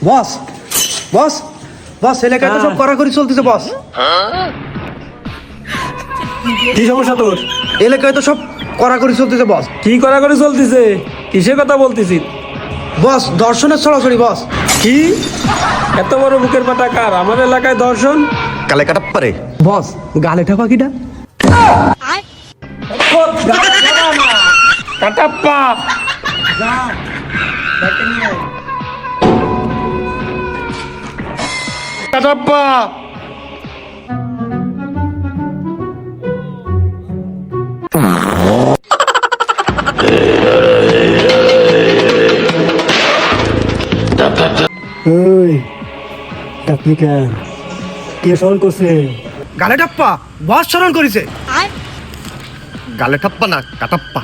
বস বস বস এলাকায় তো সব কড়াকড়ি চলতেছে বস। কি সমস্যা তোর? এলাকায় তো সব কড়াকড়ি চলতেছে বস। কি করা করে চলতেছে? কিসের কথা বলতেছি? বস দর্শনের ছড়াছড়ি বস। কি এত বড় বুকের পাটা কার? আমার এলাকায় দর্শন? কালে কাটাপ্পারে বস গালে ঠা পাখিটা কাটাপ্পা কাটাপ্পা ওই ডাকলি কেন? কে স্মরণ করছে? গালে টাপ্পা বস স্মরণ করেছে। গালে ঠাপ্পা না কাটাপ্পা।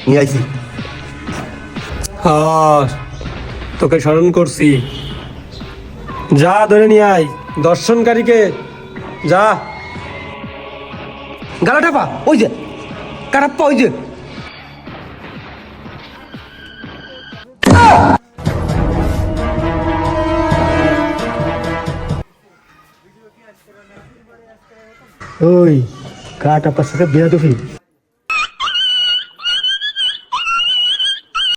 নিয়ে আইছি। হ্যাঁ তোকে স্মরণ করছি। যা ধরে নিয়ে আয় দর্শনকারীকে, যা। গালে ঠাপা ওই যে কাটাপ্পা ওই যে। ওই কাঠ আপনার সাথে বেয়াদবি।